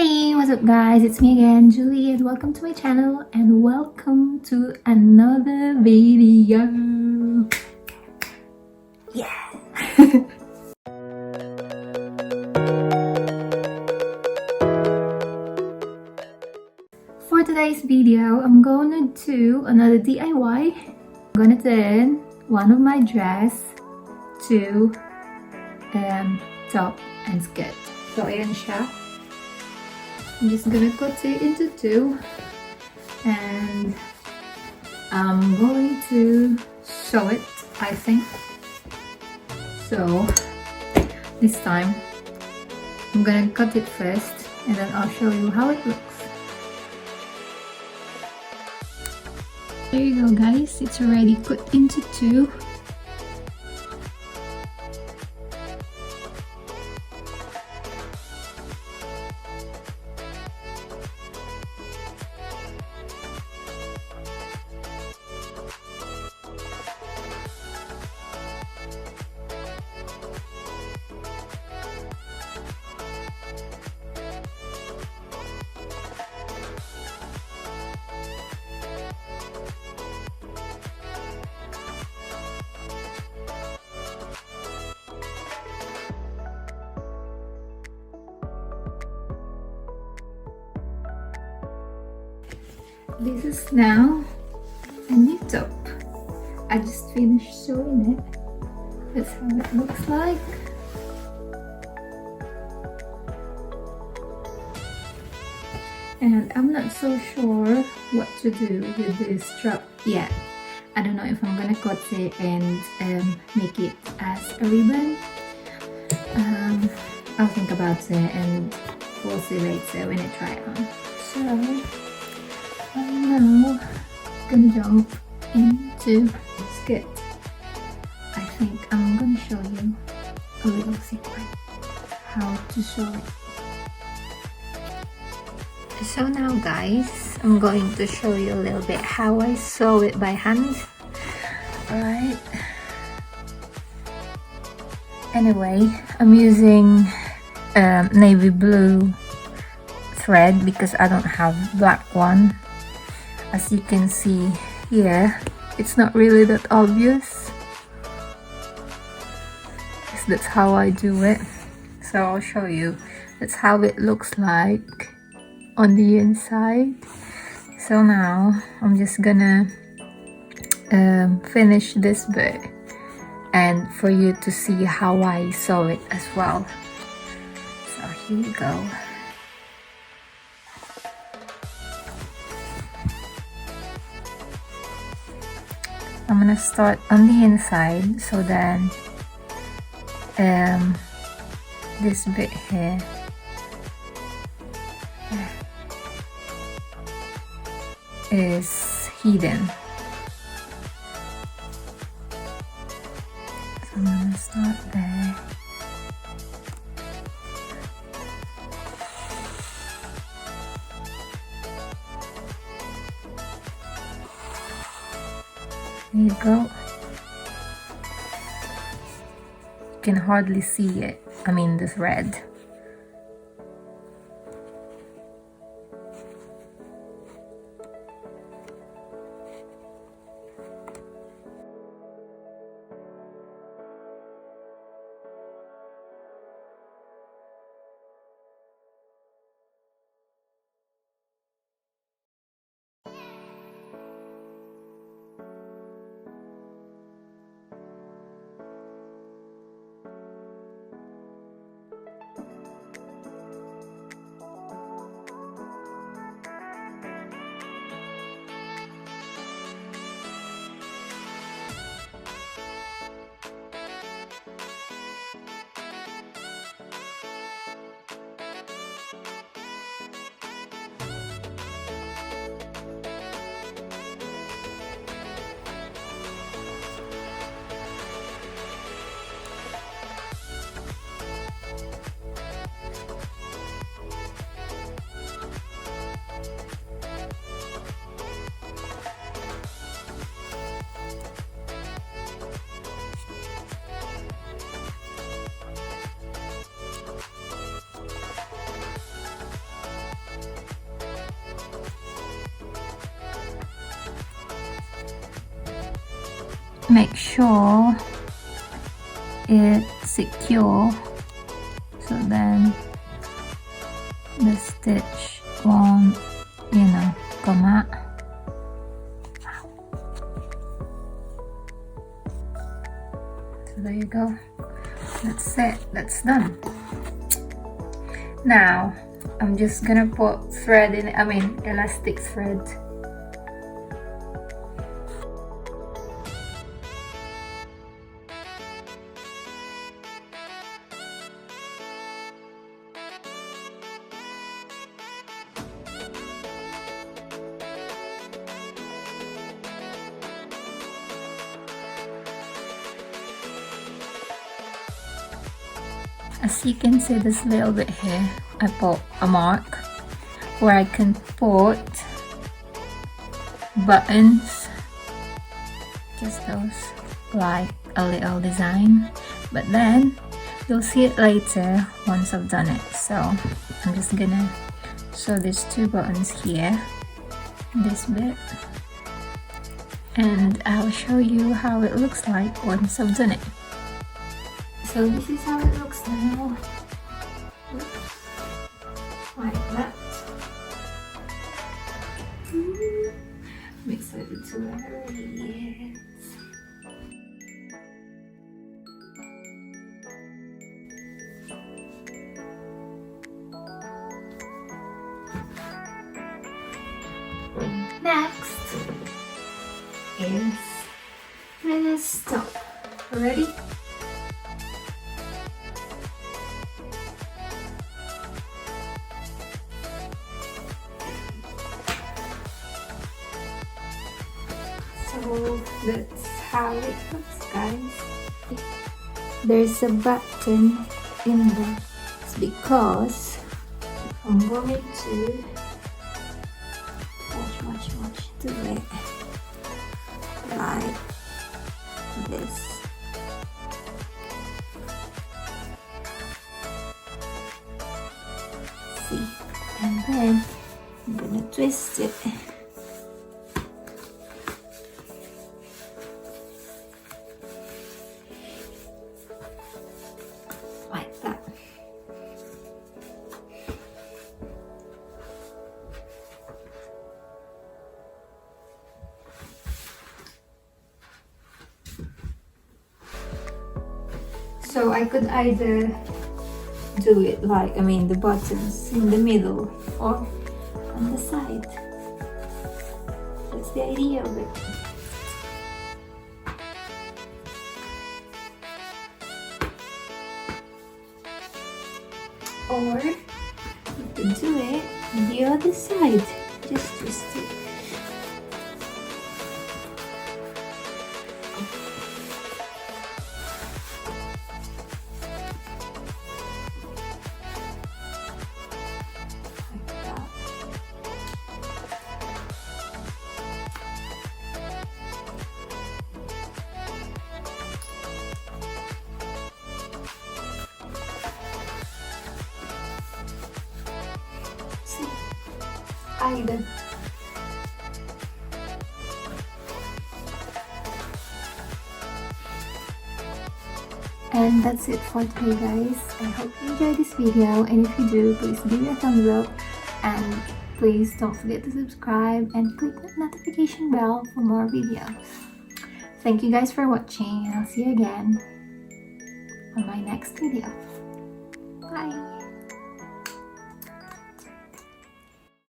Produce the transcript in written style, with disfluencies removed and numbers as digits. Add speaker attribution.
Speaker 1: Hey, what's up guys? It's me again, Julie, and welcome to my channel and welcome to another video. Yeah. For today's video, I'm gonna do another DIY. I'm gonna turn one of my dress to top and skirt. So ayan siya. I'm just gonna cut it into two and I'm going to sew it, I think. So this time I'm gonna cut it first and then I'll show you how it looks. There you go guys, it's already cut into two. This is now a new top. I just finished sewing it. That's how it looks like. And I'm not so sure what to do with this strap yet. I don't know if I'm gonna cut it and make it as a ribbon. I'll think about it and we'll see later when I try it on. So I'm now gonna jump into skirt. I think I'm gonna show you a little secret how to sew it. So now guys, I'm going to show you a little bit how I sew it by hand. Alright. Anyway, I'm using navy blue thread because I don't have black one. As you can see here, it's not really that obvious. That's how I do it. So I'll show you. That's how it looks like on the inside. So now I'm just gonna finish this bit and for you to see how I sew it as well. So here you go. I'm gonna start on the inside, so then this bit here is hidden. So I'm gonna start there. There you go. You can hardly see it. I mean the thread. make sure it's secure, so then the stitch won't, you know, come out. So there you go. That's it. That's done. Now I'm just gonna put thread in, elastic thread. As you can see, this little bit here, I put a mark where I can put buttons, just those, like a little design, but then you'll see it later once I've done it. So I'm just gonna sew these 2 buttons here, this bit, and I'll show you how it looks like once I've done it. So this is how it looks now. Oops. Like that. I'm excited to wear it. Next is this top. Ready? So that's how it looks, guys. There's a button in there. It's because I'm going to watch do it like this. See, and then I'm gonna twist it. Like that. So I could either do it like, the buttons in the middle or on the side. That's the idea of it. Or you could do it on the other side. Just twist it. Like that. See, either. And that's it for today, guys. I hope you enjoyed this video, and if you do, please give me a thumbs up, and please don't forget to subscribe and click the notification bell for more videos. Thank you guys for watching, and I'll see you again on my next video. Bye!